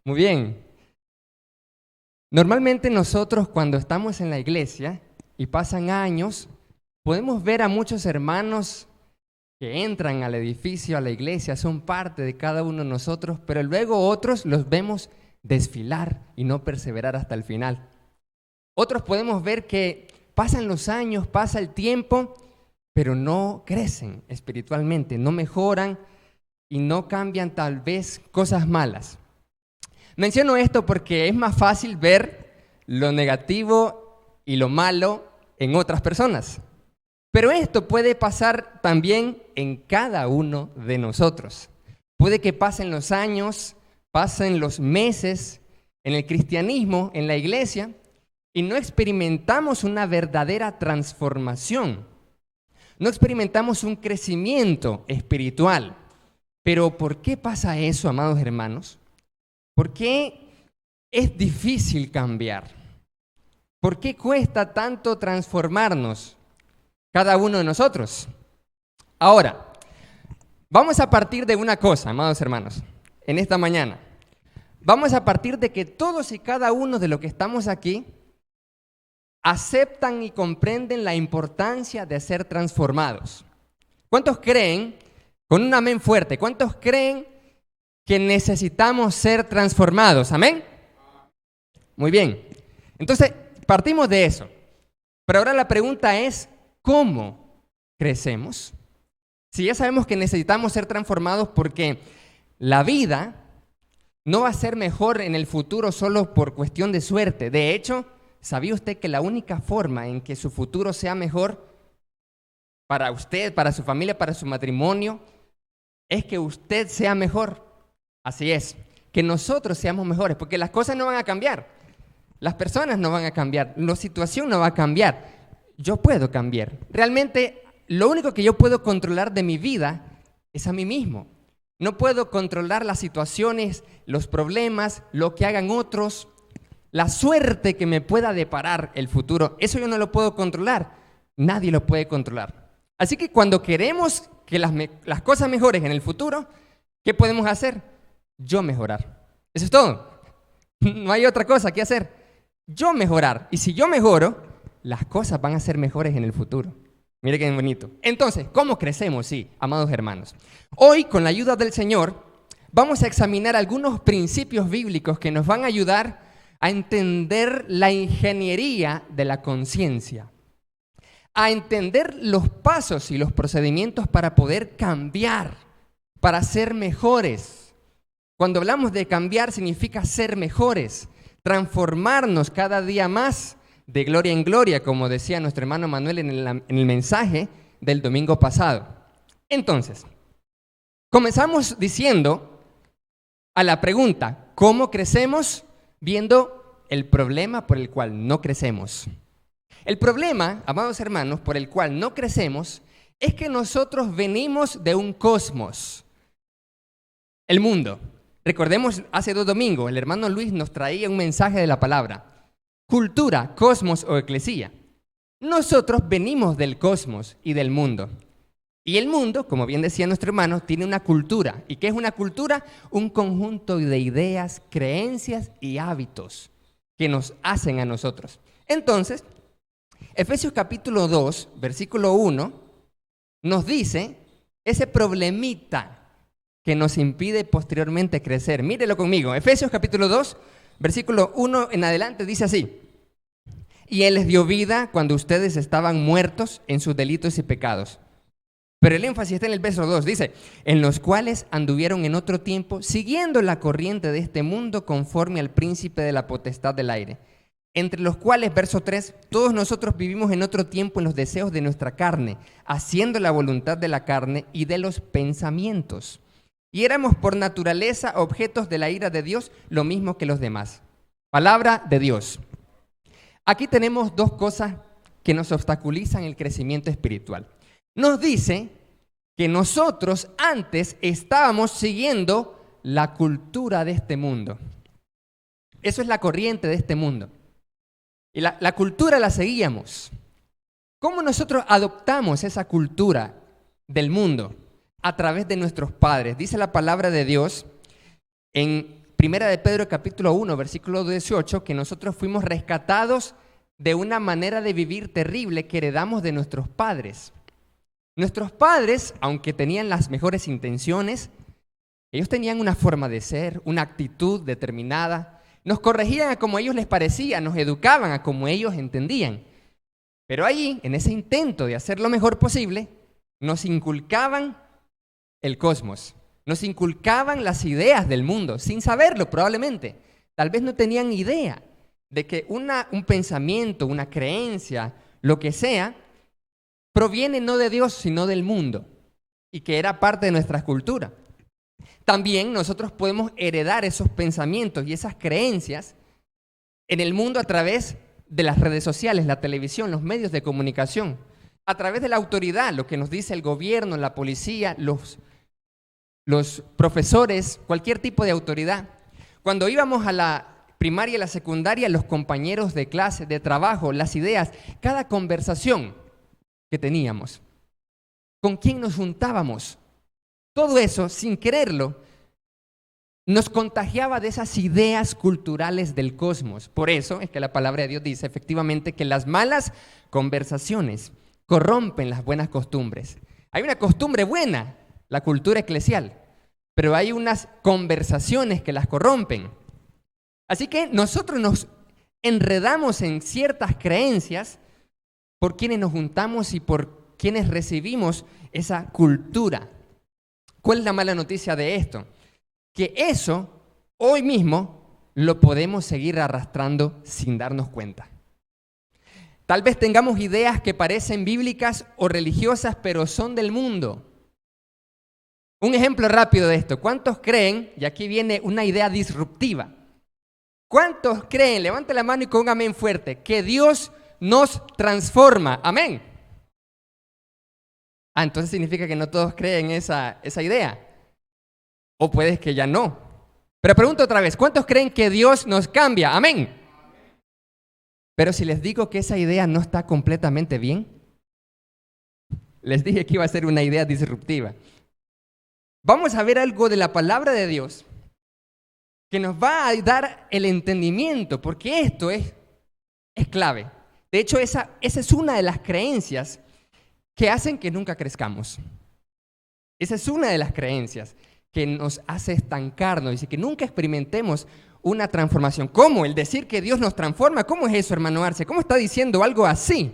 Muy bien. Normalmente nosotros cuando estamos en la iglesia y pasan años, podemos ver a muchos hermanos que entran al edificio, a la iglesia, son parte de cada uno de nosotros, pero luego otros los vemos desfilar y no perseverar hasta el final. Otros podemos ver que pasan los años, pasa el tiempo, pero no crecen espiritualmente, no mejoran y no cambian tal vez cosas malas. Menciono esto porque es más fácil ver lo negativo y lo malo en otras personas. Pero esto puede pasar también en cada uno de nosotros. Puede que pasen los años, pasen los meses en el cristianismo, en la iglesia, y no experimentamos una verdadera transformación. No experimentamos un crecimiento espiritual. Pero ¿por qué pasa eso, amados hermanos? ¿Por qué es difícil cambiar? ¿Por qué cuesta tanto transformarnos cada uno de nosotros? Ahora, vamos a partir de una cosa, amados hermanos, en esta mañana. Vamos a partir de que todos y cada uno de los que estamos aquí aceptan y comprenden la importancia de ser transformados. ¿Cuántos creen, con un amén fuerte, cuántos creen que necesitamos ser transformados? ¿Amén? Muy bien. Entonces, partimos de eso. Pero ahora la pregunta es, ¿cómo crecemos? Si ya sabemos que necesitamos ser transformados porque la vida no va a ser mejor en el futuro solo por cuestión de suerte. De hecho, ¿sabía usted que la única forma en que su futuro sea mejor para usted, para su familia, para su matrimonio, es que usted sea mejor? Así es, que nosotros seamos mejores, porque las cosas no van a cambiar, las personas no van a cambiar, la situación no va a cambiar. Yo puedo cambiar. Realmente, lo único que yo puedo controlar de mi vida es a mí mismo. No puedo controlar las situaciones, los problemas, lo que hagan otros, la suerte que me pueda deparar el futuro. Eso yo no lo puedo controlar. Nadie lo puede controlar. Así que cuando queremos que las cosas mejoren en el futuro, ¿qué podemos hacer? Yo mejorar. Eso es todo. No hay otra cosa que hacer. Yo mejorar. Y si yo mejoro, las cosas van a ser mejores en el futuro. Mire qué bonito. Entonces, ¿cómo crecemos? Sí, amados hermanos. Hoy, con la ayuda del Señor, vamos a examinar algunos principios bíblicos que nos van a ayudar a entender la ingeniería de la conciencia, a entender los pasos y los procedimientos para poder cambiar, para ser mejores. Cuando hablamos de cambiar, significa ser mejores, transformarnos cada día más de gloria en gloria, como decía nuestro hermano Manuel en el mensaje del domingo pasado. Entonces, comenzamos diciendo a la pregunta, ¿cómo crecemos? Viendo el problema por el cual no crecemos. El problema, amados hermanos, por el cual no crecemos es que nosotros venimos de un cosmos, el mundo. Recordemos, hace 2 domingos, el hermano Luis nos traía un mensaje de la palabra. Cultura, cosmos o eclesía. Nosotros venimos del cosmos y del mundo. Y el mundo, como bien decía nuestro hermano, tiene una cultura. ¿Y qué es una cultura? Un conjunto de ideas, creencias y hábitos que nos hacen a nosotros. Entonces, Efesios capítulo 2, versículo 1, nos dice ese problemita que nos impide posteriormente crecer. Mírelo conmigo. Efesios capítulo 2, versículo 1 en adelante dice así. Y Él les dio vida cuando ustedes estaban muertos en sus delitos y pecados. Pero el énfasis está en el verso 2. Dice, en los cuales anduvieron en otro tiempo, siguiendo la corriente de este mundo conforme al príncipe de la potestad del aire. Entre los cuales, verso 3, todos nosotros vivimos en otro tiempo en los deseos de nuestra carne, haciendo la voluntad de la carne y de los pensamientos. Y éramos por naturaleza objetos de la ira de Dios, lo mismo que los demás. Palabra de Dios. Aquí tenemos 2 cosas que nos obstaculizan el crecimiento espiritual. Nos dice que nosotros antes estábamos siguiendo la cultura de este mundo. Eso es la corriente de este mundo. Y la cultura la seguíamos. ¿Cómo nosotros adoptamos esa cultura del mundo? A través de nuestros padres. Dice la palabra de Dios en Primera de Pedro capítulo 1, versículo 18, que nosotros fuimos rescatados de una manera de vivir terrible que heredamos de nuestros padres. Nuestros padres, aunque tenían las mejores intenciones, ellos tenían una forma de ser, una actitud determinada, nos corregían a como a ellos les parecía, nos educaban a como ellos entendían. Pero allí, en ese intento de hacer lo mejor posible, nos inculcaban el cosmos, nos inculcaban las ideas del mundo, sin saberlo probablemente. Tal vez no tenían idea de que un pensamiento, una creencia, lo que sea, proviene no de Dios, sino del mundo, y que era parte de nuestra cultura. También nosotros podemos heredar esos pensamientos y esas creencias en el mundo a través de las redes sociales, la televisión, los medios de comunicación, a través de la autoridad, lo que nos dice el gobierno, la policía, los profesores, cualquier tipo de autoridad. Cuando íbamos a la primaria y la secundaria, los compañeros de clase, de trabajo, las ideas, cada conversación que teníamos, con quién nos juntábamos, todo eso, sin quererlo, nos contagiaba de esas ideas culturales del cosmos. Por eso es que la palabra de Dios dice efectivamente que las malas conversaciones corrompen las buenas costumbres. Hay una costumbre buena, la cultura eclesial, pero hay unas conversaciones que las corrompen. Así que nosotros nos enredamos en ciertas creencias por quienes nos juntamos y por quienes recibimos esa cultura. ¿Cuál es la mala noticia de esto? Que eso hoy mismo lo podemos seguir arrastrando sin darnos cuenta. Tal vez tengamos ideas que parecen bíblicas o religiosas, pero son del mundo. Un ejemplo rápido de esto. ¿Cuántos creen, y aquí viene una idea disruptiva, cuántos creen, levante la mano y con un amén fuerte, que Dios nos transforma? Amén. Entonces significa que no todos creen esa idea. O puede que ya no. Pero pregunto otra vez, ¿cuántos creen que Dios nos cambia? Amén. Pero si les digo que esa idea no está completamente bien, les dije que iba a ser una idea disruptiva. Vamos a ver algo de la palabra de Dios que nos va a dar el entendimiento, porque esto es clave. De hecho, esa es una de las creencias que hacen que nunca crezcamos. Esa es una de las creencias que nos hace estancarnos y que nunca experimentemos una transformación. ¿Cómo? El decir que Dios nos transforma. ¿Cómo es eso, hermano Arce? ¿Cómo está diciendo algo así?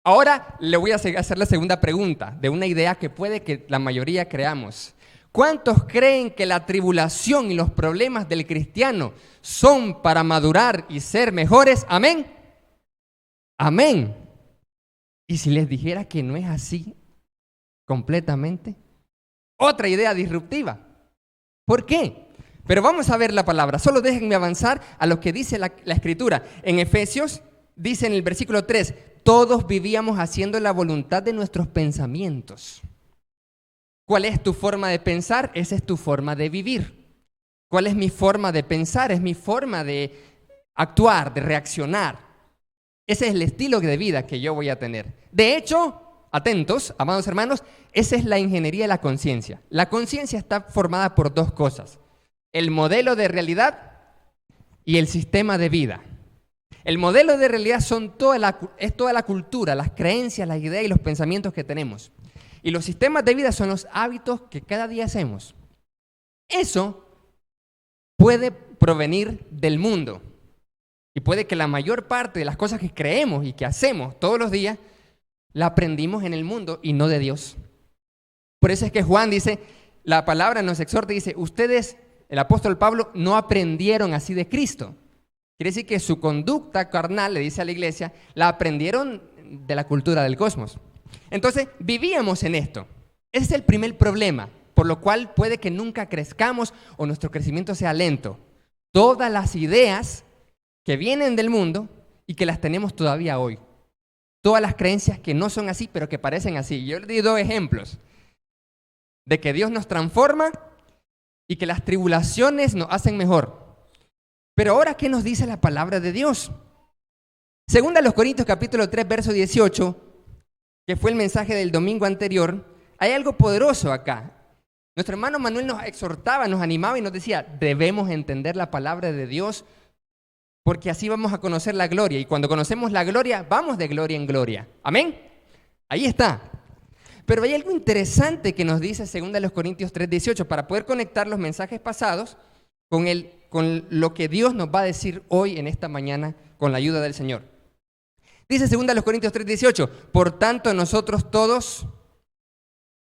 Ahora le voy a hacer la segunda pregunta de una idea que puede que la mayoría creamos. ¿Cuántos creen que la tribulación y los problemas del cristiano son para madurar y ser mejores? Amén. Amén. ¿Y si les dijera que no es así completamente? Otra idea disruptiva. ¿Por qué? Pero vamos a ver la palabra. Solo déjenme avanzar a lo que dice la Escritura. En Efesios dice en el versículo 3, todos vivíamos haciendo la voluntad de nuestros pensamientos. ¿Cuál es tu forma de pensar? Esa es tu forma de vivir. ¿Cuál es mi forma de pensar? Es mi forma de actuar, de reaccionar. Ese es el estilo de vida que yo voy a tener. De hecho, atentos, amados hermanos, esa es la ingeniería de la conciencia. La conciencia está formada por dos cosas: el modelo de realidad y el sistema de vida. El modelo de realidad es toda la cultura, las creencias, las ideas y los pensamientos que tenemos. Y los sistemas de vida son los hábitos que cada día hacemos. Eso puede provenir del mundo. Y puede que la mayor parte de las cosas que creemos y que hacemos todos los días la aprendimos en el mundo y no de Dios. Por eso es que Juan dice, la palabra nos exhorta y dice, ustedes, el apóstol Pablo, no aprendieron así de Cristo. Quiere decir que su conducta carnal, le dice a la iglesia, la aprendieron de la cultura del cosmos. Entonces, vivíamos en esto. Ese es el primer problema, por lo cual puede que nunca crezcamos o nuestro crecimiento sea lento. Todas las ideas que vienen del mundo y que las tenemos todavía hoy. Todas las creencias que no son así, pero que parecen así. Yo les di dos ejemplos de que Dios nos transforma y que las tribulaciones nos hacen mejor. Pero ahora, ¿qué nos dice la palabra de Dios? Segunda a los Corintios capítulo 3, verso 18, que fue el mensaje del domingo anterior, hay algo poderoso acá. Nuestro hermano Manuel nos exhortaba, nos animaba y nos decía, debemos entender la palabra de Dios porque así vamos a conocer la gloria. Y cuando conocemos la gloria, vamos de gloria en gloria. Amén. Ahí está. Pero hay algo interesante que nos dice 2 Corintios 3:18 para poder conectar los mensajes pasados con lo que Dios nos va a decir hoy en esta mañana con la ayuda del Señor. Dice 2 Corintios 3:18, por tanto nosotros todos,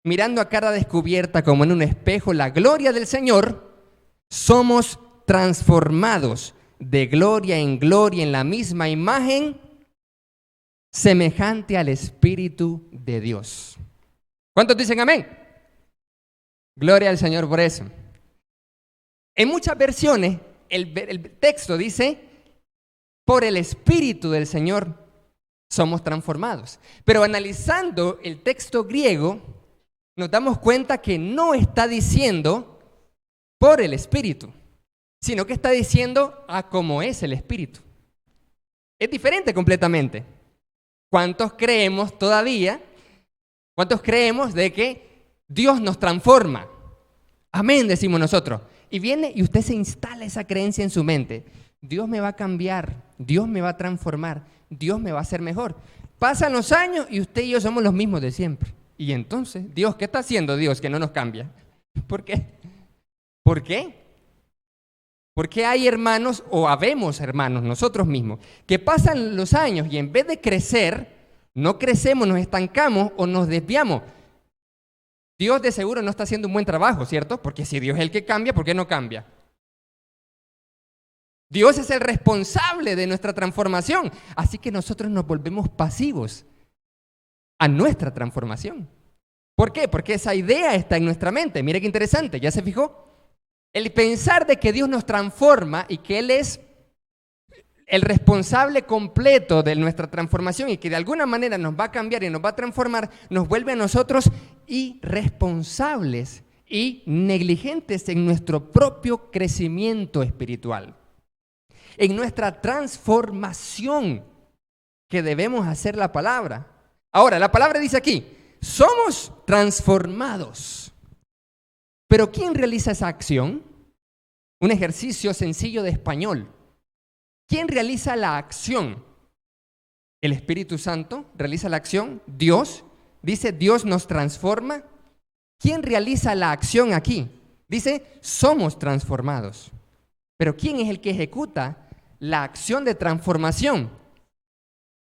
mirando a cara descubierta como en un espejo la gloria del Señor, somos transformados de gloria en gloria en la misma imagen, semejante al Espíritu de Dios. ¿Cuántos dicen amén? Gloria al Señor por eso. En muchas versiones, el texto dice, por el Espíritu del Señor somos transformados. Pero analizando el texto griego, nos damos cuenta que no está diciendo por el Espíritu, sino que está diciendo a cómo es el Espíritu. Es diferente completamente. ¿Cuántos creemos todavía? ¿Cuántos creemos de que Dios nos transforma? Amén, decimos nosotros. Y viene y usted se instala esa creencia en su mente. Dios me va a cambiar, Dios me va a transformar, Dios me va a hacer mejor. Pasan los años y usted y yo somos los mismos de siempre. Y entonces, Dios, ¿qué está haciendo Dios que no nos cambia? ¿Por qué? ¿Por qué? Porque hay hermanos, o habemos hermanos nosotros mismos, que pasan los años y en vez de crecer, no crecemos, nos estancamos o nos desviamos. Dios de seguro no está haciendo un buen trabajo, ¿cierto? Porque si Dios es el que cambia, ¿por qué no cambia? Dios es el responsable de nuestra transformación, así que nosotros nos volvemos pasivos a nuestra transformación. ¿Por qué? Porque esa idea está en nuestra mente. Mire qué interesante, ¿ya se fijó? El pensar de que Dios nos transforma y que Él es el responsable completo de nuestra transformación y que de alguna manera nos va a cambiar y nos va a transformar, nos vuelve a nosotros irresponsables y negligentes en nuestro propio crecimiento espiritual, en nuestra transformación que debemos hacer la palabra. Ahora, la palabra dice aquí, somos transformados. Pero ¿quién realiza esa acción? Un ejercicio sencillo de español. ¿Quién realiza la acción? El Espíritu Santo realiza la acción. Dios, dice Dios nos transforma. ¿Quién realiza la acción aquí? Dice somos transformados. Pero ¿quién es el que ejecuta la acción de transformación?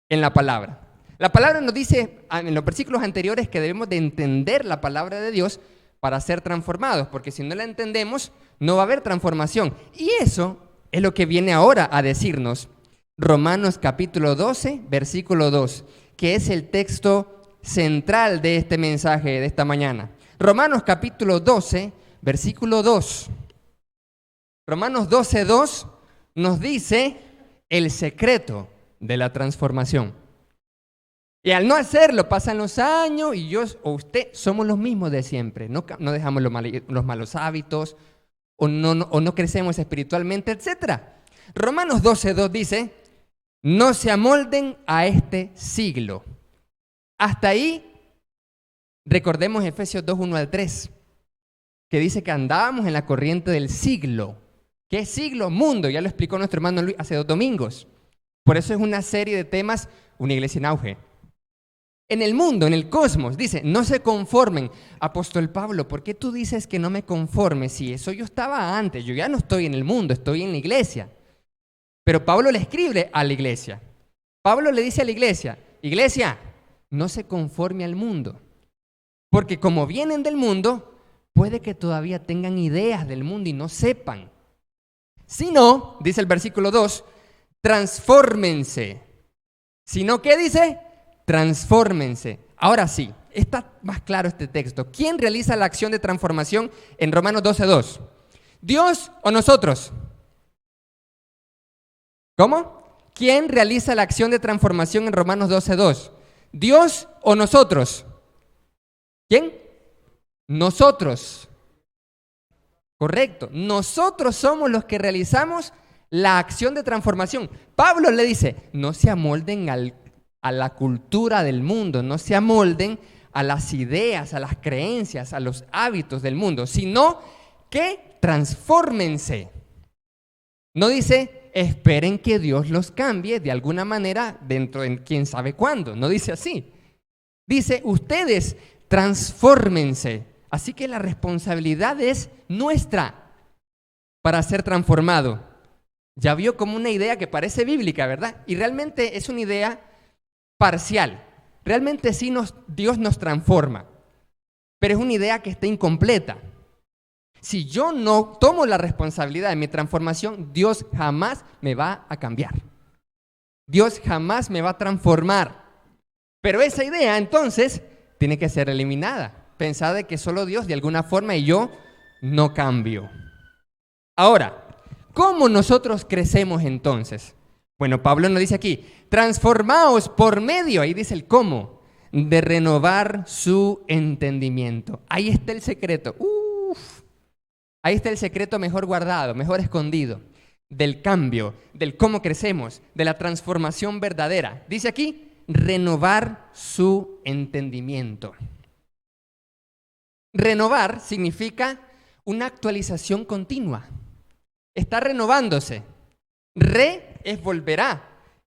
En la palabra. La palabra nos dice en los versículos anteriores que debemos de entender la palabra de Dios para ser transformados, porque si no la entendemos, no va a haber transformación. Y eso es lo que viene ahora a decirnos Romanos capítulo 12, versículo 2, que es el texto central de este mensaje de esta mañana. Romanos capítulo 12, versículo 2. Romanos 12, 2 nos dice el secreto de la transformación. Y al no hacerlo, pasan los años y yo o usted somos los mismos de siempre. No dejamos los malos hábitos o no crecemos espiritualmente, etc. Romanos 12:2 dice, no se amolden a este siglo. Hasta ahí, recordemos Efesios 2:1-3, que dice que andábamos en la corriente del siglo. ¿Qué siglo? Mundo. Ya lo explicó nuestro hermano Luis hace 2 domingos. Por eso es una serie de temas, una iglesia en auge. En el mundo, en el cosmos, dice, no se conformen. Apóstol Pablo, ¿por qué tú dices que no me conforme? Si eso yo estaba antes, yo ya no estoy en el mundo, estoy en la iglesia. Pero Pablo le escribe a la iglesia. Pablo le dice a la iglesia, iglesia, no se conforme al mundo. Porque como vienen del mundo, puede que todavía tengan ideas del mundo y no sepan. Si no, dice el versículo 2, transfórmense. Si no, ¿qué dice? Transfórmense. Ahora sí, está más claro este texto. ¿Quién realiza la acción de transformación en Romanos 12:2? ¿Dios o nosotros? ¿Cómo? ¿Quién realiza la acción de transformación en Romanos 12:2? ¿Dios o nosotros? ¿Quién? Nosotros. Correcto. Nosotros somos los que realizamos la acción de transformación. Pablo le dice, no se amolden a la cultura del mundo, no se amolden a las ideas, a las creencias, a los hábitos del mundo, sino que transfórmense. No dice, esperen que Dios los cambie de alguna manera dentro de quién sabe cuándo. No dice así. Dice, ustedes transfórmense. Así que la responsabilidad es nuestra para ser transformado. Ya vio como una idea que parece bíblica, ¿verdad? Y realmente es una idea parcial. Realmente sí Dios nos transforma, pero es una idea que está incompleta. Si yo no tomo la responsabilidad de mi transformación, Dios jamás me va a cambiar. Dios jamás me va a transformar. Pero esa idea entonces tiene que ser eliminada. Pensar de que solo Dios de alguna forma y yo no cambio. Ahora, ¿cómo nosotros crecemos entonces? Bueno, Pablo nos dice aquí, transformaos por medio, ahí dice el cómo, de renovar su entendimiento. Ahí está el secreto. Ahí está el secreto mejor guardado, mejor escondido, del cambio, del cómo crecemos, de la transformación verdadera. Dice aquí, renovar su entendimiento. Renovar significa una actualización continua. Está renovándose. Re es volverá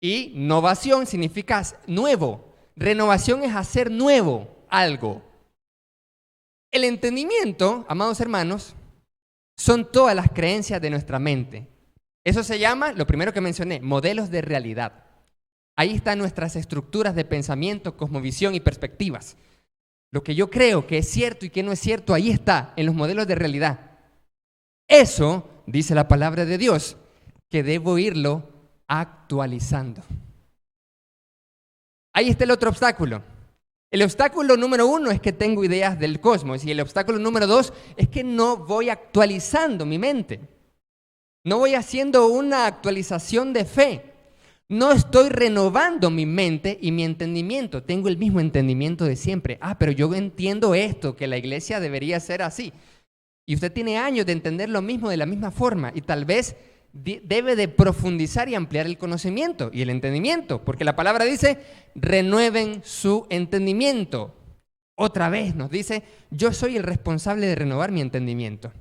y novación significa nuevo. Renovación es hacer nuevo algo. El entendimiento, amados hermanos, son todas las creencias de nuestra mente. Eso se llama, lo primero que mencioné, modelos de realidad. Ahí están nuestras estructuras de pensamiento, cosmovisión y perspectivas. Lo que yo creo que es cierto y que no es cierto, ahí está, en los modelos de realidad. Eso, dice la palabra de Dios, que debo irlo actualizando. Ahí está el otro obstáculo. El obstáculo número 1 es que tengo ideas del cosmos y el obstáculo número 2 es que no voy actualizando mi mente. No voy haciendo una actualización de fe. No estoy renovando mi mente y mi entendimiento. Tengo el mismo entendimiento de siempre. Pero yo entiendo esto, que la iglesia debería ser así. Y usted tiene años de entender lo mismo de la misma forma y tal vez debe de profundizar y ampliar el conocimiento y el entendimiento, porque la palabra dice, renueven su entendimiento. Otra vez nos dice, yo soy el responsable de renovar mi entendimiento.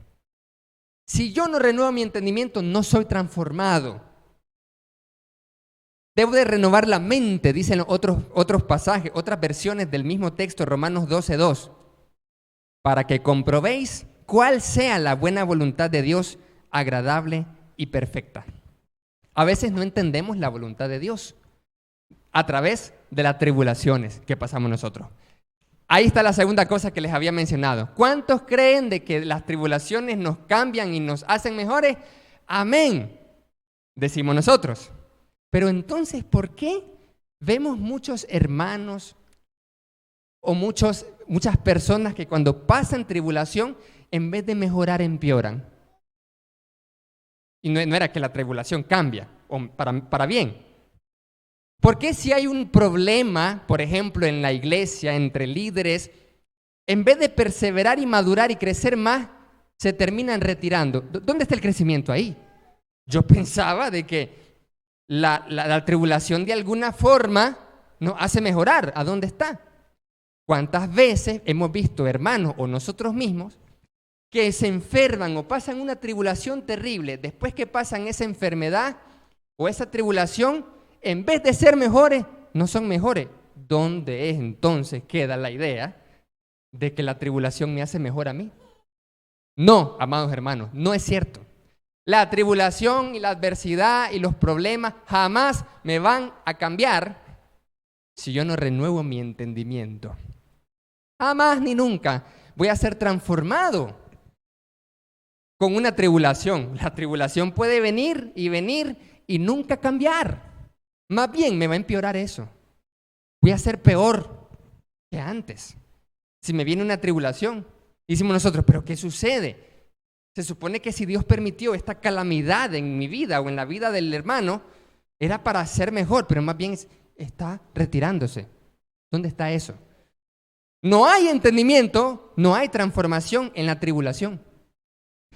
Si yo no renuevo mi entendimiento, no soy transformado. Debo de renovar la mente, dicen otros pasajes, otras versiones del mismo texto, Romanos 12:2, para que comprobéis cuál sea la buena voluntad de Dios, agradable y perfecta. A veces no entendemos la voluntad de Dios a través de las tribulaciones que pasamos nosotros. Ahí está la segunda cosa que les había mencionado. ¿Cuántos creen de que las tribulaciones nos cambian y nos hacen mejores? Amén, decimos nosotros. Pero entonces, ¿por qué vemos muchos hermanos o muchas personas que cuando pasan tribulación, en vez de mejorar, empeoran? Y no era que la tribulación cambia para bien. ¿Por qué si hay un problema, por ejemplo, en la iglesia, entre líderes, en vez de perseverar y madurar y crecer más, se terminan retirando? ¿Dónde está el crecimiento ahí? Yo pensaba de que la tribulación de alguna forma nos hace mejorar. ¿A dónde está? ¿Cuántas veces hemos visto hermanos o nosotros mismos que se enferman o pasan una tribulación terrible? Después que pasan esa enfermedad o esa tribulación, en vez de ser mejores, no son mejores. ¿Dónde es entonces queda la idea de que la tribulación me hace mejor a mí? No, amados hermanos, no es cierto. La tribulación y la adversidad y los problemas jamás me van a cambiar si yo no renuevo mi entendimiento. Jamás ni nunca voy a ser transformado con una tribulación. La tribulación puede venir y nunca cambiar. Más bien me va a empeorar eso. Voy a ser peor que antes. Si me viene una tribulación, decimos nosotros, ¿pero qué sucede? Se supone que si Dios permitió esta calamidad en mi vida o en la vida del hermano, era para ser mejor, pero más bien está retirándose. ¿Dónde está eso? No hay entendimiento, no hay transformación en la tribulación,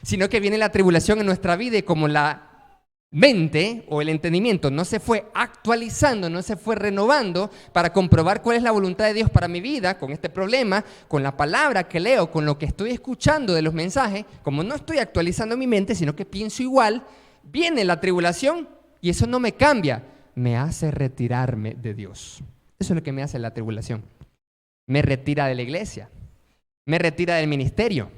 sino que viene la tribulación en nuestra vida y como la mente o el entendimiento no se fue actualizando, no se fue renovando para comprobar cuál es la voluntad de Dios para mi vida, con este problema, con la palabra que leo, con lo que estoy escuchando de los mensajes, como no estoy actualizando mi mente, sino que pienso igual, viene la tribulación y eso no me cambia, me hace retirarme de Dios. Eso es lo que me hace la tribulación. Me retira de la iglesia, me retira del ministerio.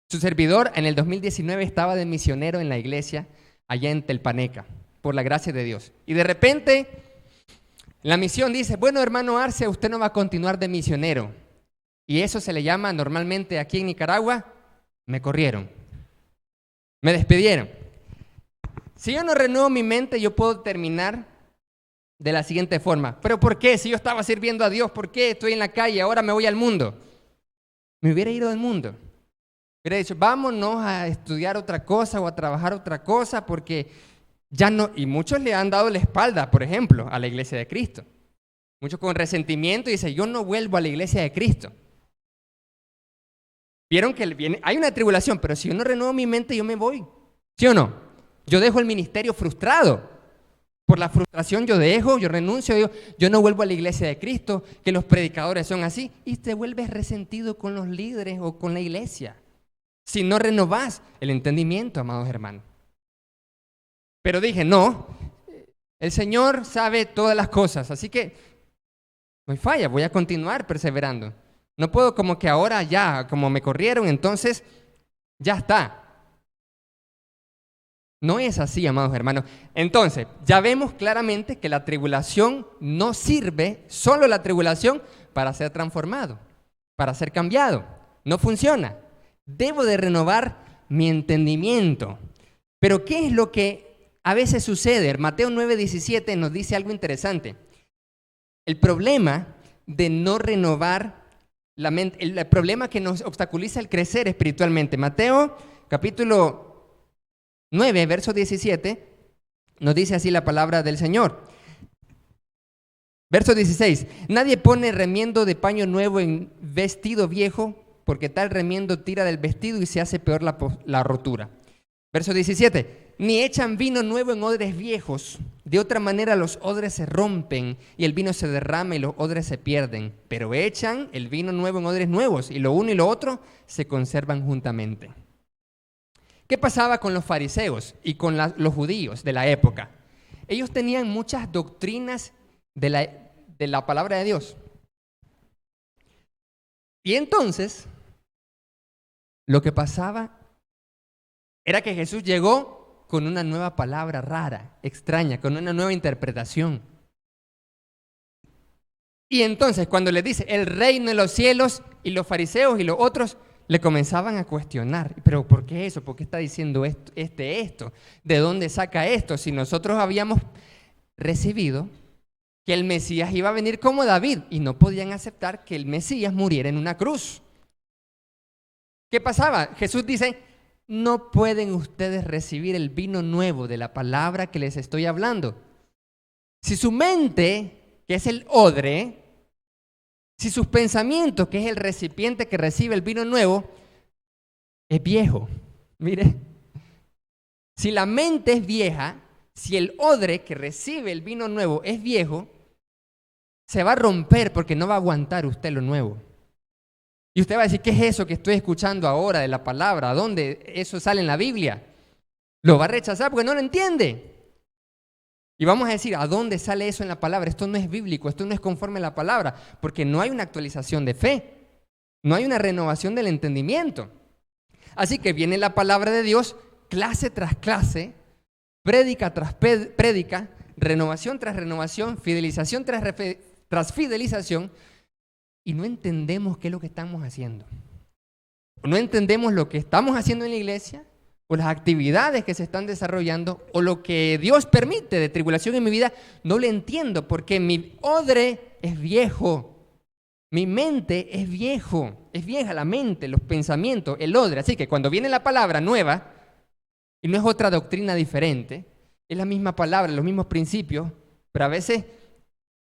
Su servidor en el 2019 estaba de misionero en la iglesia allá en Telpaneca, por la gracia de Dios. Y de repente la misión dice, bueno, hermano Arce, usted no va a continuar de misionero. Y eso se le llama normalmente aquí en Nicaragua, me corrieron, me despidieron. Si yo no renuevo mi mente, yo puedo terminar de la siguiente forma. ¿Pero por qué? Si yo estaba sirviendo a Dios, ¿por qué estoy en la calle? Ahora me voy al mundo. Me hubiera ido del mundo. Hubiera dicho, vámonos a estudiar otra cosa o a trabajar otra cosa porque ya no, y muchos le han dado la espalda, por ejemplo, a la iglesia de Cristo. Muchos con resentimiento y dicen, yo no vuelvo a la iglesia de Cristo. Vieron que hay una tribulación, pero si yo no renuevo mi mente, yo me voy. ¿Sí o no? Yo dejo el ministerio frustrado. Por la frustración yo renuncio, yo no vuelvo a la iglesia de Cristo, que los predicadores son así, y te vuelves resentido con los líderes o con la iglesia. Si no renovás el entendimiento, amados hermanos. Pero dije, no, el Señor sabe todas las cosas, así que no hay falla, voy a continuar perseverando. No puedo como que ahora ya, como me corrieron, entonces ya está. No es así, amados hermanos. Entonces, ya vemos claramente que la tribulación no sirve, solo la tribulación, para ser transformado, para ser cambiado. No funciona. Debo de renovar mi entendimiento. Pero ¿qué es lo que a veces sucede? Mateo 9:17 nos dice algo interesante. El problema de no renovar la mente, el problema que nos obstaculiza el crecer espiritualmente. Mateo capítulo 9, verso 17, nos dice así la palabra del Señor. Verso 16, nadie pone remiendo de paño nuevo en vestido viejo, porque tal remiendo tira del vestido y se hace peor la rotura. Verso 17, ni echan vino nuevo en odres viejos, de otra manera los odres se rompen y el vino se derrama y los odres se pierden, pero echan el vino nuevo en odres nuevos y lo uno y lo otro se conservan juntamente. ¿Qué pasaba con los fariseos y con los judíos de la época? Ellos tenían muchas doctrinas de la palabra de Dios. Y entonces, lo que pasaba era que Jesús llegó con una nueva palabra rara, extraña, con una nueva interpretación. Y entonces, cuando le dice el reino de los cielos, y los fariseos y los otros le comenzaban a cuestionar, pero ¿por qué eso? ¿Por qué está diciendo esto? ¿De dónde saca esto? Si nosotros habíamos recibido que el Mesías iba a venir como David y no podían aceptar que el Mesías muriera en una cruz. ¿Qué pasaba? Jesús dice, no pueden ustedes recibir el vino nuevo de la palabra que les estoy hablando. Si su mente, que es el odre, si sus pensamientos, que es el recipiente que recibe el vino nuevo, es viejo. Mire, si la mente es vieja, si el odre que recibe el vino nuevo es viejo, se va a romper porque no va a aguantar usted lo nuevo. Y usted va a decir, ¿qué es eso que estoy escuchando ahora de la palabra? ¿Dónde eso sale en la Biblia? Lo va a rechazar porque no lo entiende. Y vamos a decir, ¿a dónde sale eso en la palabra? Esto no es bíblico, esto no es conforme a la palabra, porque no hay una actualización de fe, no hay una renovación del entendimiento. Así que viene la palabra de Dios, clase tras clase, prédica tras prédica, renovación tras renovación, fidelización tras fidelización, y no entendemos qué es lo que estamos haciendo. No entendemos lo que estamos haciendo en la iglesia, o las actividades que se están desarrollando, o lo que Dios permite de tribulación en mi vida, no lo entiendo, porque mi odre es viejo, mi mente es vieja la mente, los pensamientos, el odre. Así que cuando viene la palabra nueva, y no es otra doctrina diferente, es la misma palabra, los mismos principios, pero a veces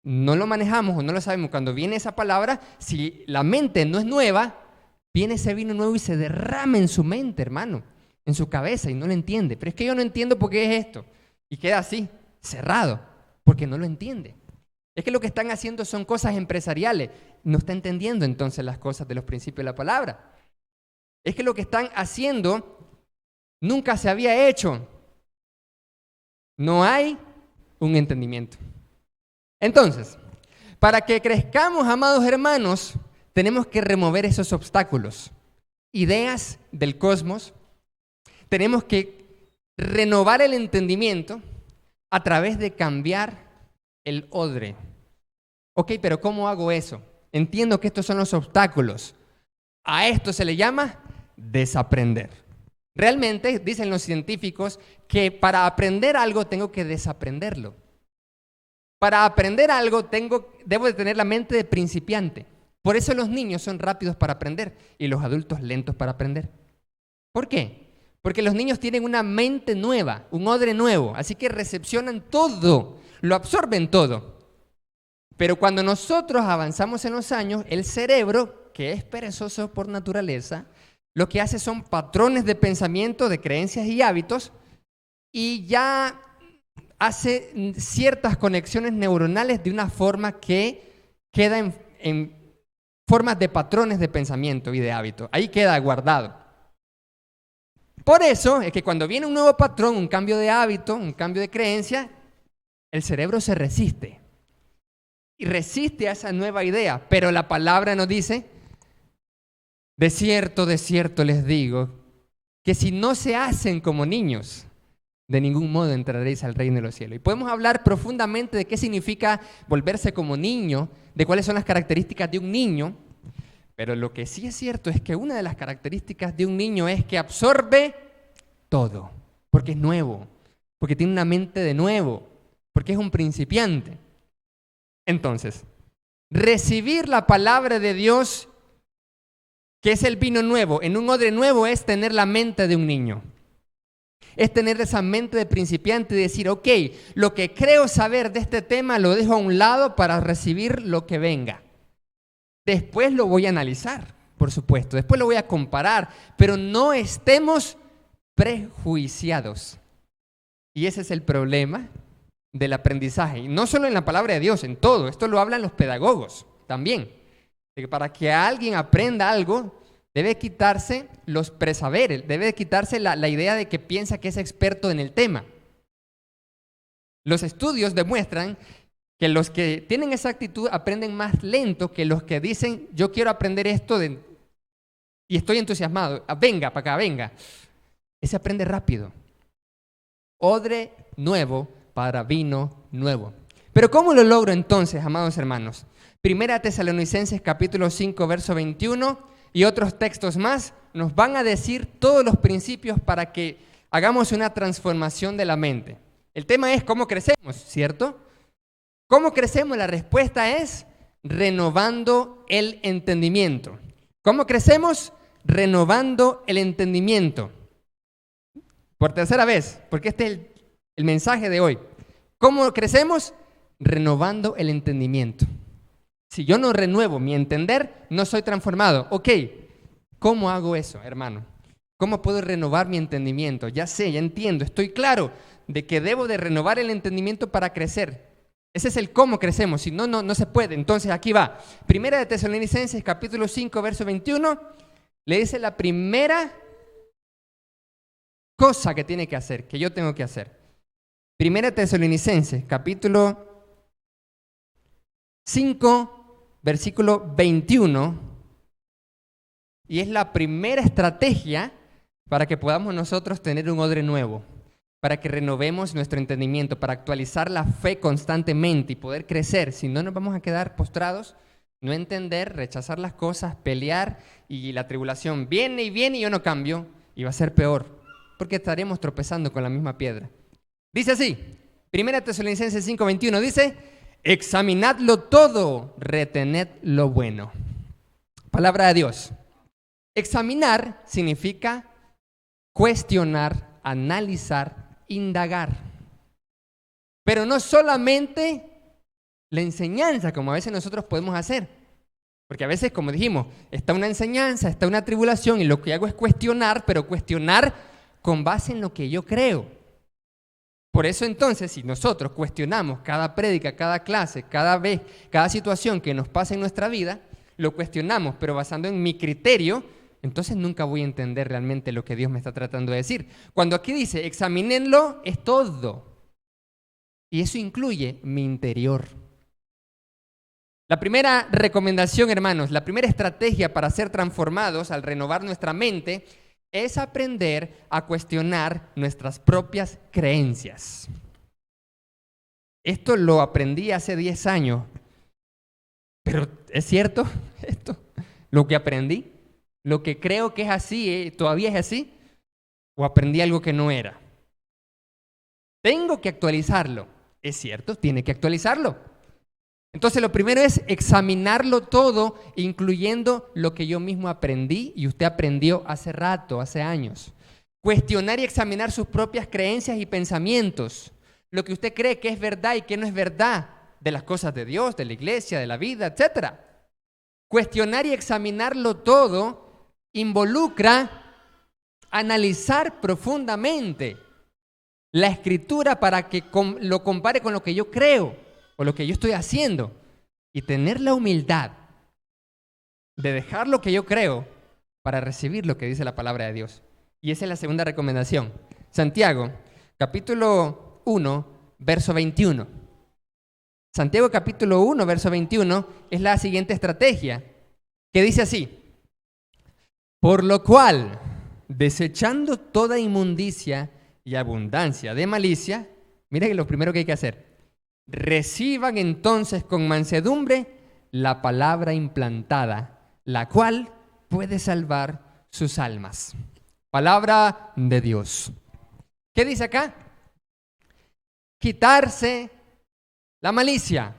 no lo manejamos o no lo sabemos. Cuando viene esa palabra, si la mente no es nueva, viene ese vino nuevo y se derrama en su mente, hermano. en su cabeza y no lo entiende. Pero es que yo no entiendo por qué es esto. Y queda así, cerrado, porque no lo entiende. Es que lo que están haciendo son cosas empresariales. No está entendiendo entonces las cosas de los principios de la palabra. Es que lo que están haciendo nunca se había hecho. No hay un entendimiento. Entonces, para que crezcamos, amados hermanos, tenemos que remover esos obstáculos. Ideas del cosmos. Tenemos que renovar el entendimiento a través de cambiar el odre. Ok, pero ¿cómo hago eso? Entiendo que estos son los obstáculos. A esto se le llama desaprender. Realmente, dicen los científicos, que para aprender algo tengo que desaprenderlo. Para aprender algo debo de tener la mente de principiante. Por eso los niños son rápidos para aprender y los adultos lentos para aprender. ¿Por qué? Porque los niños tienen una mente nueva, un odre nuevo, así que recepcionan todo, lo absorben todo. Pero cuando nosotros avanzamos en los años, el cerebro, que es perezoso por naturaleza, lo que hace son patrones de pensamiento, de creencias y hábitos, y ya hace ciertas conexiones neuronales de una forma que queda en formas de patrones de pensamiento y de hábito. Ahí queda guardado. Por eso es que cuando viene un nuevo patrón, un cambio de hábito, un cambio de creencia, el cerebro se resiste. Y resiste a esa nueva idea. Pero la palabra nos dice, de cierto les digo, que si no se hacen como niños, de ningún modo entraréis al reino de los cielos. Y podemos hablar profundamente de qué significa volverse como niño, de cuáles son las características de un niño, pero lo que sí es cierto es que una de las características de un niño es que absorbe todo, porque es nuevo, porque tiene una mente de nuevo, porque es un principiante. Entonces, recibir la palabra de Dios, que es el vino nuevo, en un odre nuevo, es tener la mente de un niño. Es tener esa mente de principiante y decir, ok, lo que creo saber de este tema lo dejo a un lado para recibir lo que venga. Después lo voy a analizar, por supuesto, después lo voy a comparar, pero no estemos prejuiciados. Y ese es el problema del aprendizaje. Y no solo en la palabra de Dios, en todo. Esto lo hablan los pedagogos también. De que para que alguien aprenda algo, debe quitarse los presaberes, debe quitarse la idea de que piensa que es experto en el tema. Los estudios demuestran que los que tienen esa actitud aprenden más lento que los que dicen, yo quiero aprender esto y estoy entusiasmado. Venga, para acá, venga. Ese aprende rápido. Odre nuevo para vino nuevo. Pero ¿cómo lo logro entonces, amados hermanos? Primera Tesalonicenses capítulo 5, verso 21 y otros textos más nos van a decir todos los principios para que hagamos una transformación de la mente. El tema es cómo crecemos, ¿cierto? ¿Cómo crecemos? La respuesta es renovando el entendimiento. ¿Cómo crecemos? Renovando el entendimiento. Por tercera vez, porque este es el mensaje de hoy. ¿Cómo crecemos? Renovando el entendimiento. Si yo no renuevo mi entender, no soy transformado. Ok, ¿cómo hago eso, hermano? ¿Cómo puedo renovar mi entendimiento? Ya sé, ya entiendo, estoy claro de que debo de renovar el entendimiento para crecer. Ese es el cómo crecemos, si no, no se puede. Entonces aquí va. Primera de Tesalonicenses, capítulo 5, verso 21, le dice la primera cosa que tiene que hacer, que yo tengo que hacer. Primera de Tesalonicenses, capítulo 5, versículo 21, y es la primera estrategia para que podamos nosotros tener un odre nuevo, para que renovemos nuestro entendimiento, para actualizar la fe constantemente y poder crecer. Si no, nos vamos a quedar postrados, no entender, rechazar las cosas, pelear, y la tribulación viene y yo no cambio, y va a ser peor, porque estaremos tropezando con la misma piedra. Dice así, 1 Tesalonicenses 5:21, dice, examinadlo todo, retened lo bueno. Palabra de Dios. Examinar significa cuestionar, analizar, indagar. Pero no solamente la enseñanza, como a veces nosotros podemos hacer. Porque a veces, como dijimos, está una enseñanza, está una tribulación, y lo que hago es cuestionar, pero cuestionar con base en lo que yo creo. Por eso entonces, si nosotros cuestionamos cada prédica, cada clase, cada vez, cada situación que nos pasa en nuestra vida, lo cuestionamos, pero basando en mi criterio, entonces nunca voy a entender realmente lo que Dios me está tratando de decir. Cuando aquí dice, examínenlo, es todo. Y eso incluye mi interior. La primera recomendación, hermanos, la primera estrategia para ser transformados al renovar nuestra mente es aprender a cuestionar nuestras propias creencias. Esto lo aprendí hace 10 años, pero ¿es cierto esto? Lo que aprendí, lo que creo que es así, ¿todavía es así? ¿O aprendí algo que no era? Tengo que actualizarlo. ¿Es cierto? Tiene que actualizarlo. Entonces lo primero es examinarlo todo, incluyendo lo que yo mismo aprendí y usted aprendió hace rato, hace años. Cuestionar y examinar sus propias creencias y pensamientos. Lo que usted cree que es verdad y que no es verdad de las cosas de Dios, de la iglesia, de la vida, etc. Cuestionar y examinarlo todo involucra analizar profundamente la Escritura para que lo compare con lo que yo creo o lo que yo estoy haciendo y tener la humildad de dejar lo que yo creo para recibir lo que dice la palabra de Dios. Y esa es la segunda recomendación. Santiago, capítulo 1, verso 21. Santiago, capítulo 1, verso 21, es la siguiente estrategia, que dice así: por lo cual, desechando toda inmundicia y abundancia de malicia, mire que lo primero que hay que hacer, reciban entonces con mansedumbre la palabra implantada, la cual puede salvar sus almas. Palabra de Dios. ¿Qué dice acá? Quitarse la malicia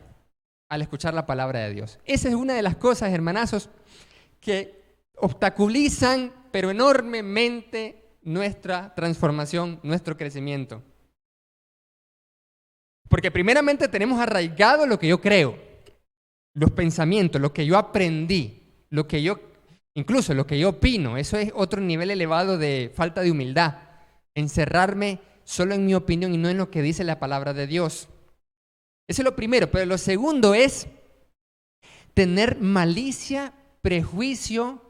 al escuchar la palabra de Dios. Esa es una de las cosas, hermanazos, que obstaculizan, pero enormemente, nuestra transformación, nuestro crecimiento. Porque primeramente tenemos arraigado lo que yo creo, los pensamientos, lo que yo aprendí, incluso lo que yo opino. Eso es otro nivel elevado de falta de humildad. Encerrarme solo en mi opinión y no en lo que dice la palabra de Dios. Eso es lo primero. Pero lo segundo es tener malicia, prejuicio,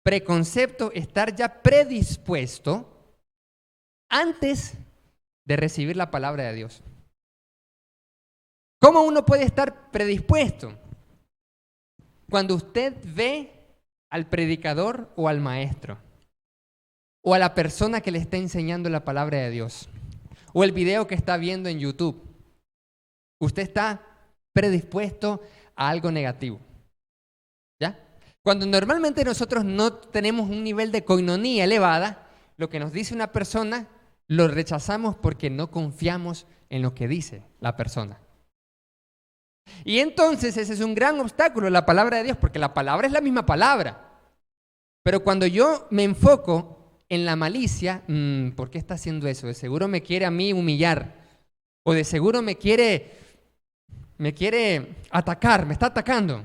preconcepto, estar ya predispuesto antes de recibir la palabra de Dios. ¿Cómo uno puede estar predispuesto? Cuando usted ve al predicador o al maestro, o a la persona que le está enseñando la palabra de Dios, o el video que está viendo en YouTube, usted está predispuesto a algo negativo. ¿Ya? Cuando normalmente nosotros no tenemos un nivel de coinonía elevada, lo que nos dice una persona lo rechazamos porque no confiamos en lo que dice la persona. Y entonces ese es un gran obstáculo, la palabra de Dios, porque la palabra es la misma palabra. Pero cuando yo me enfoco en la malicia, ¿por qué está haciendo eso? De seguro me quiere a mí humillar, o de seguro me quiere atacar, me está atacando,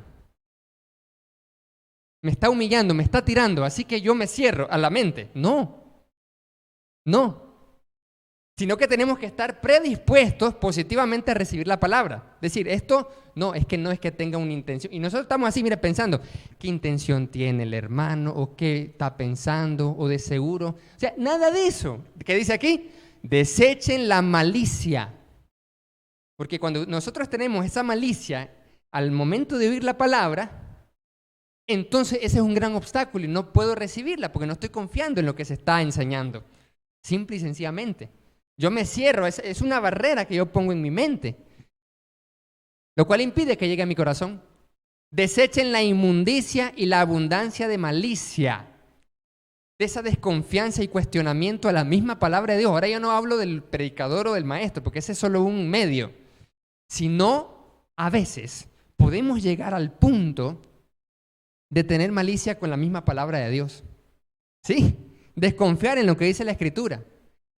me está humillando, me está tirando, así que yo me cierro a la mente. No. Sino que tenemos que estar predispuestos positivamente a recibir la palabra. Decir, esto no es que tenga una intención. Y nosotros estamos así, mire, pensando, ¿qué intención tiene el hermano? ¿O qué está pensando? ¿O de seguro? O sea, nada de eso. ¿Qué dice aquí? Desechen la malicia. Porque cuando nosotros tenemos esa malicia al momento de oír la palabra, entonces ese es un gran obstáculo y no puedo recibirla porque no estoy confiando en lo que se está enseñando. Simple y sencillamente. Yo me cierro, es una barrera que yo pongo en mi mente, lo cual impide que llegue a mi corazón. Desechen la inmundicia y la abundancia de malicia, de esa desconfianza y cuestionamiento a la misma palabra de Dios. Ahora yo no hablo del predicador o del maestro, porque ese es solo un medio, sino a veces podemos llegar al punto de tener malicia con la misma palabra de Dios. ¿Sí? Desconfiar en lo que dice la Escritura.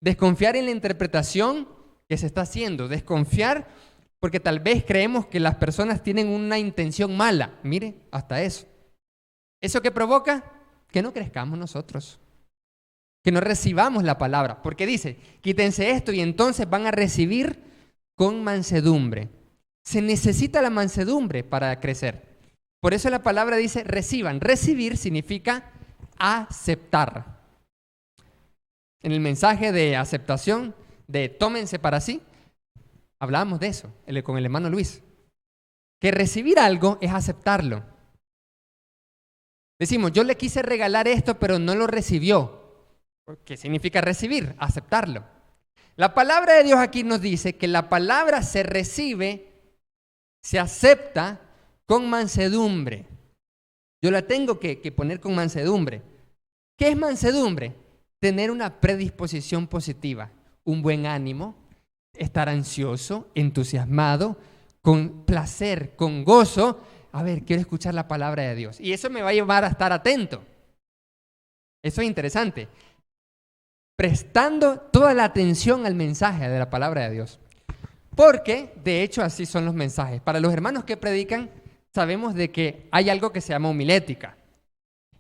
Desconfiar en la interpretación que se está haciendo. Desconfiar porque tal vez creemos que las personas tienen una intención mala. Mire, hasta eso. ¿Eso qué provoca? Que no crezcamos nosotros. que no recibamos la palabra, porque dice, quítense esto y entonces van a recibir con mansedumbre. Se necesita la mansedumbre para crecer. Por eso la palabra dice reciban. Recibir significa aceptar. En el mensaje de aceptación, de tómense para sí, hablábamos de eso con el hermano Luis. Que recibir algo es aceptarlo. Decimos, yo le quise regalar esto, pero no lo recibió. ¿Qué significa recibir? Aceptarlo. La palabra de Dios aquí nos dice que la palabra se recibe, se acepta con mansedumbre. Yo la tengo que poner con mansedumbre. ¿Qué es mansedumbre? Tener una predisposición positiva, un buen ánimo, estar ansioso, entusiasmado, con placer, con gozo. A ver, quiero escuchar la palabra de Dios. Y eso me va a llevar a estar atento. Eso es interesante. Prestando toda la atención al mensaje de la palabra de Dios. Porque, de hecho, así son los mensajes. Para los hermanos que predican, sabemos de que hay algo que se llama homilética.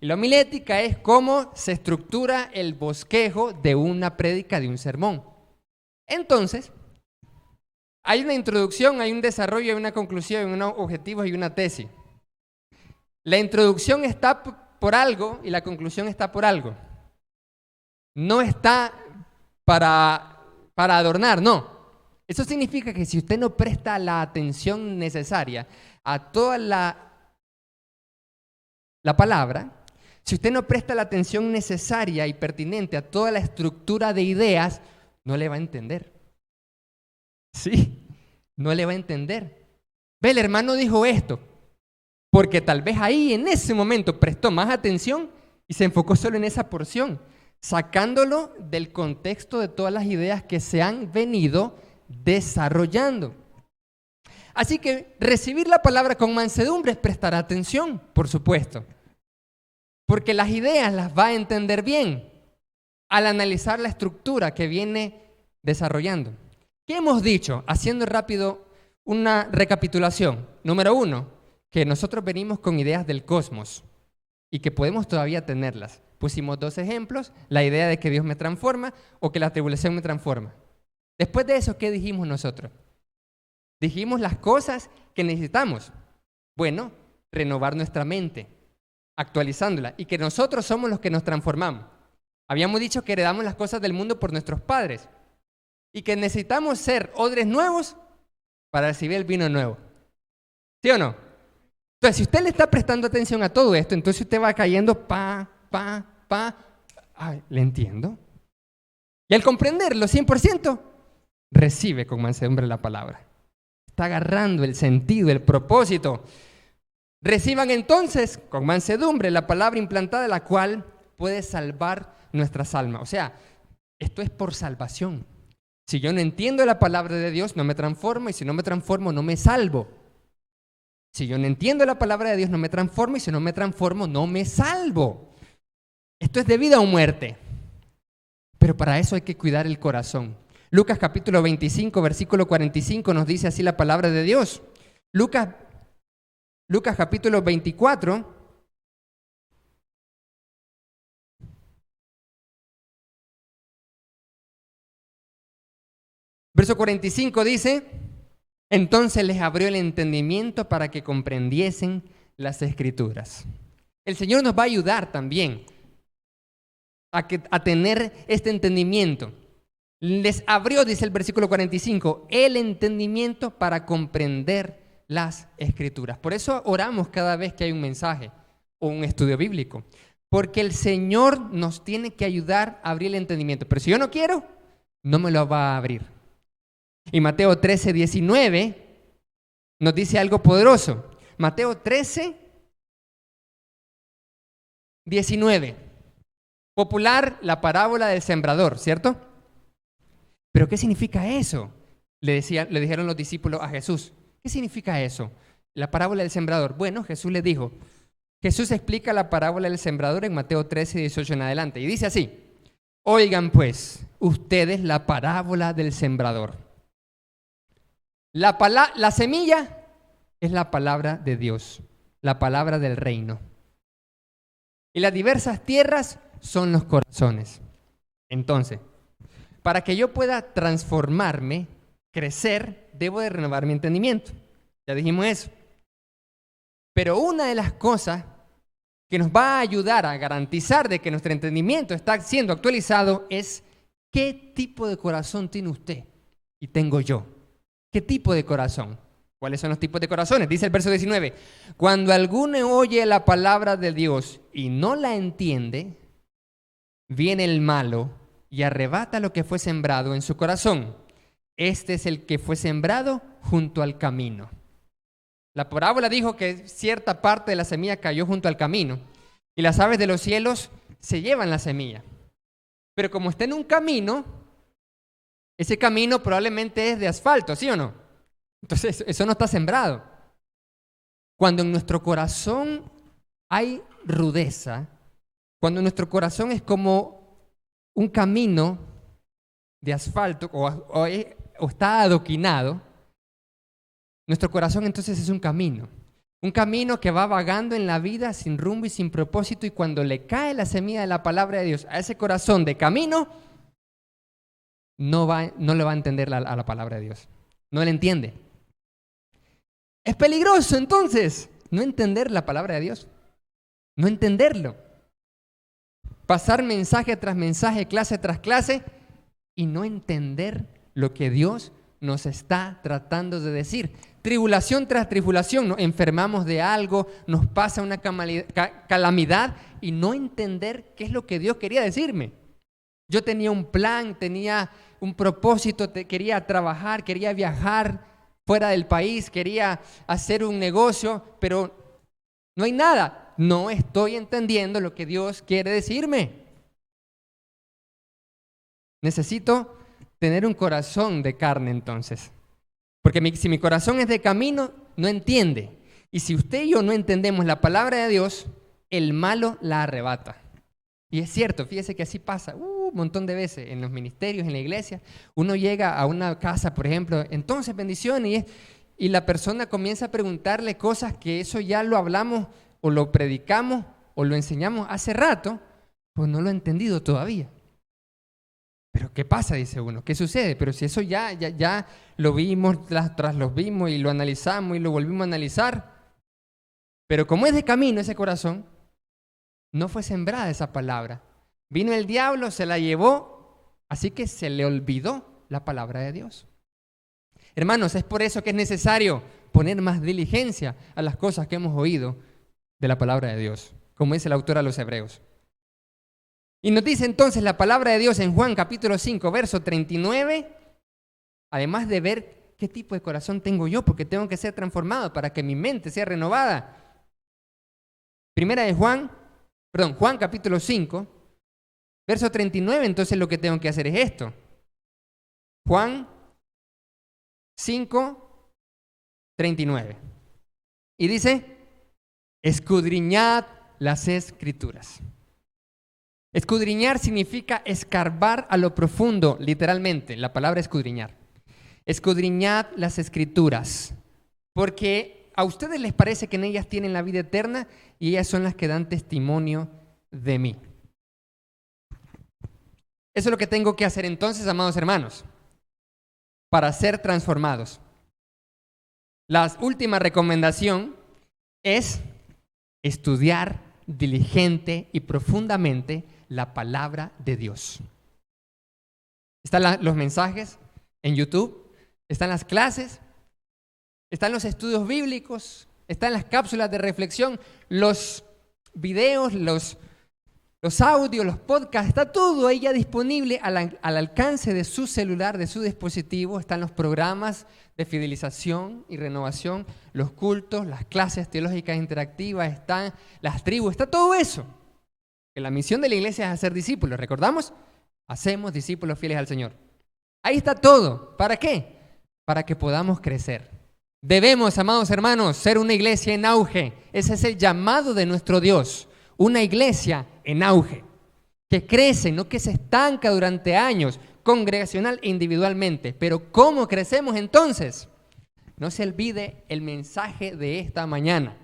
Y la homilética es cómo se estructura el bosquejo de una prédica, de un sermón. Entonces, hay una introducción, hay un desarrollo, hay una conclusión, hay unos objetivos y una tesis. La introducción está por algo y la conclusión está por algo. No está para adornar, no. Eso significa que si usted no presta la atención necesaria a toda la palabra, si usted no presta la atención necesaria y pertinente a toda la estructura de ideas, no le va a entender. Sí, no le va a entender. Ve, el hermano dijo esto, porque tal vez ahí en ese momento prestó más atención y se enfocó solo en esa porción, sacándolo del contexto de todas las ideas que se han venido desarrollando. Así que recibir la palabra con mansedumbre es prestar atención, por supuesto, porque las ideas las va a entender bien al analizar la estructura que viene desarrollando. ¿Qué hemos dicho? Haciendo rápido una recapitulación. Número 1, que nosotros venimos con ideas del cosmos y que podemos todavía tenerlas. Pusimos 2 ejemplos, la idea de que Dios me transforma o que la tribulación me transforma. Después de eso, ¿qué dijimos nosotros? Dijimos las cosas que necesitamos. Bueno, renovar nuestra mente, actualizándola, y que nosotros somos los que nos transformamos. Habíamos dicho que heredamos las cosas del mundo por nuestros padres y que necesitamos ser odres nuevos para recibir el vino nuevo. ¿Sí o no? Entonces, si usted le está prestando atención a todo esto, entonces usted va cayendo Ay, ¿le entiendo? Y al comprenderlo 100%, recibe con mansedumbre la palabra. Está agarrando el sentido, el propósito. Reciban entonces con mansedumbre la palabra implantada, la cual puede salvar nuestras almas. O sea, esto es por salvación. Si yo no entiendo la palabra de Dios, no me transformo, y si no me transformo, no me salvo. Si yo no entiendo la palabra de Dios, no me transformo, y si no me transformo, no me salvo. Esto es de vida o muerte. Pero para eso hay que cuidar el corazón. Lucas capítulo 25, versículo 45 nos dice así la palabra de Dios. Lucas capítulo 24, verso 45 dice: entonces les abrió el entendimiento para que comprendiesen las Escrituras. El Señor nos va a ayudar también a tener este entendimiento. Les abrió, dice el versículo 45, el entendimiento para comprender las Escrituras. Por eso oramos cada vez que hay un mensaje o un estudio bíblico, porque el Señor nos tiene que ayudar a abrir el entendimiento. Pero si yo no quiero, no me lo va a abrir. Y Mateo 13, 19 nos dice algo poderoso. Mateo 13, 19. Popular, la parábola del sembrador, ¿cierto? ¿Pero qué significa eso? Le dijeron los discípulos a Jesús. ¿Qué significa eso? La parábola del sembrador. Bueno, Jesús les dijo. Jesús explica la parábola del sembrador en Mateo 13, 18 en adelante. Y dice así: oigan pues ustedes la parábola del sembrador. La semilla es la palabra de Dios, la palabra del reino. Y las diversas tierras son los corazones. Entonces, para que yo pueda transformarme, crecer, debo de renovar mi entendimiento. Ya dijimos eso. Pero una de las cosas que nos va a ayudar a garantizar de que nuestro entendimiento está siendo actualizado es qué tipo de corazón tiene usted y tengo yo. ¿Qué tipo de corazón? ¿Cuáles son los tipos de corazones? Dice el verso 19, cuando alguno oye la palabra de Dios y no la entiende, viene el malo y arrebata lo que fue sembrado en su corazón. Este es el que fue sembrado junto al camino. La parábola dijo que cierta parte de la semilla cayó junto al camino y las aves de los cielos se llevan la semilla. Pero como está en un camino, ese camino probablemente es de asfalto, ¿sí o no? Entonces eso no está sembrado. Cuando en nuestro corazón hay rudeza, cuando nuestro corazón es como un camino de asfalto o está adoquinado, nuestro corazón entonces es un camino que va vagando en la vida sin rumbo y sin propósito, y cuando le cae la semilla de la palabra de Dios a ese corazón de camino, no le va a entender a la palabra de Dios, no le entiende. Es peligroso entonces no entender la palabra de Dios, no entenderlo. Pasar mensaje tras mensaje, clase tras clase, y no entender lo que Dios nos está tratando de decir. Tribulación tras tribulación, nos enfermamos de algo, nos pasa una calamidad y no entender qué es lo que Dios quería decirme. Yo tenía un plan, tenía un propósito, quería trabajar, quería viajar fuera del país, quería hacer un negocio, pero no hay nada. No estoy entendiendo lo que Dios quiere decirme. Necesito tener un corazón de carne entonces. Porque si mi corazón es de camino, no entiende. Y si usted y yo no entendemos la palabra de Dios, el malo la arrebata. Y es cierto, fíjese que así pasa un montón de veces en los ministerios, en la iglesia. Uno llega a una casa, por ejemplo, entonces bendiciones, y la persona comienza a preguntarle cosas que eso ya lo hablamos o lo predicamos o lo enseñamos hace rato, pues no lo he entendido todavía. ¿Pero qué pasa? Dice uno. ¿Qué sucede? Pero si eso ya lo vimos, tras lo vimos y lo analizamos y lo volvimos a analizar. Pero como es de camino ese corazón, no fue sembrada esa palabra. Vino el diablo, se la llevó, así que se le olvidó la palabra de Dios. Hermanos, es por eso que es necesario poner más diligencia a las cosas que hemos oído de la palabra de Dios, como dice el autor a los Hebreos. Y nos dice entonces la palabra de Dios en Juan capítulo 5, verso 39, además de ver qué tipo de corazón tengo yo, porque tengo que ser transformado para que mi mente sea renovada. Juan capítulo 5, verso 39, entonces lo que tengo que hacer es esto. Juan 5, 39. Y dice, escudriñad las Escrituras. Escudriñar significa escarbar a lo profundo, literalmente, la palabra escudriñar. Escudriñad las Escrituras, porque a ustedes les parece que en ellas tienen la vida eterna y ellas son las que dan testimonio de mí. Eso es lo que tengo que hacer entonces, amados hermanos, para ser transformados. La última recomendación es estudiar diligente y profundamente la palabra de Dios. Están los mensajes en YouTube, están las clases, están los estudios bíblicos, están las cápsulas de reflexión, los videos, los audios, los podcasts, está todo ahí ya disponible al alcance de su celular, de su dispositivo. Están los programas de fidelización y renovación, los cultos, las clases teológicas interactivas, están las tribus, está todo eso. Que la misión de la iglesia es hacer discípulos, ¿recordamos? Hacemos discípulos fieles al Señor. Ahí está todo. ¿Para qué? Para que podamos crecer. Debemos, amados hermanos, ser una iglesia en auge. Ese es el llamado de nuestro Dios. Una iglesia en auge, que crece, no que se estanca durante años, congregacional e individualmente. Pero ¿cómo crecemos entonces? No se olvide el mensaje de esta mañana.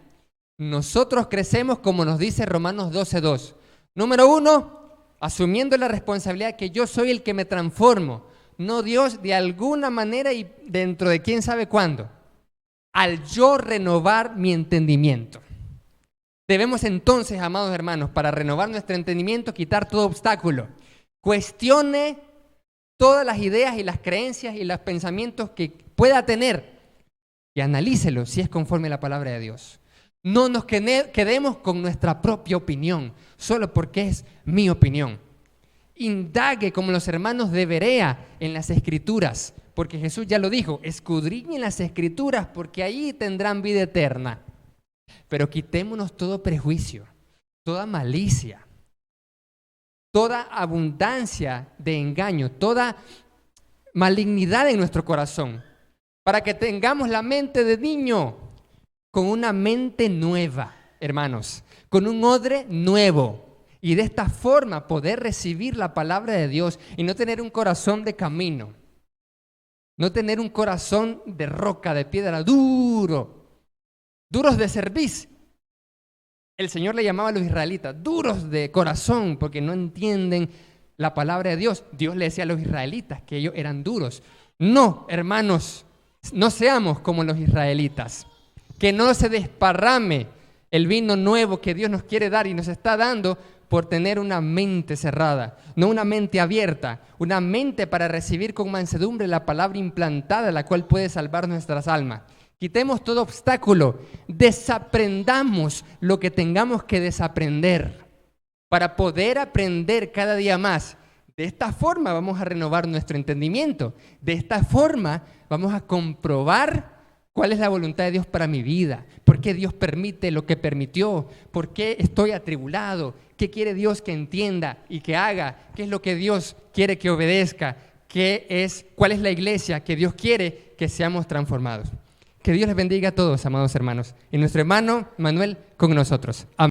Nosotros crecemos como nos dice Romanos 12:2. Número 1, asumiendo la responsabilidad que yo soy el que me transformo, no Dios de alguna manera y dentro de quién sabe cuándo, al yo renovar mi entendimiento. Debemos entonces, amados hermanos, para renovar nuestro entendimiento, quitar todo obstáculo. Cuestione todas las ideas y las creencias y los pensamientos que pueda tener y analícelo si es conforme a la palabra de Dios. No nos quedemos con nuestra propia opinión, solo porque es mi opinión. Indague como los hermanos de Berea en las Escrituras, porque Jesús ya lo dijo, escudriñen las Escrituras porque ahí tendrán vida eterna. Pero quitémonos todo prejuicio, toda malicia, toda abundancia de engaño, toda malignidad en nuestro corazón, para que tengamos la mente de niño, con una mente nueva, hermanos, con un odre nuevo, y de esta forma poder recibir la palabra de Dios y no tener un corazón de camino, no tener un corazón de roca, de piedra, duros de cerviz. El Señor le llamaba a los israelitas duros de corazón porque no entienden la palabra de Dios. Dios le decía a los israelitas que ellos eran duros. No, hermanos, no seamos como los israelitas. Que no se desparrame el vino nuevo que Dios nos quiere dar y nos está dando por tener una mente cerrada, no una mente abierta, una mente para recibir con mansedumbre la palabra implantada, la cual puede salvar nuestras almas. Quitemos todo obstáculo, desaprendamos lo que tengamos que desaprender para poder aprender cada día más. De esta forma vamos a renovar nuestro entendimiento. De esta forma vamos a comprobar cuál es la voluntad de Dios para mi vida, por qué Dios permite lo que permitió, por qué estoy atribulado, qué quiere Dios que entienda y que haga, qué es lo que Dios quiere que obedezca, cuál es la iglesia que Dios quiere que seamos transformados. Que Dios les bendiga a todos, amados hermanos. Y nuestro hermano Manuel con nosotros. Amén.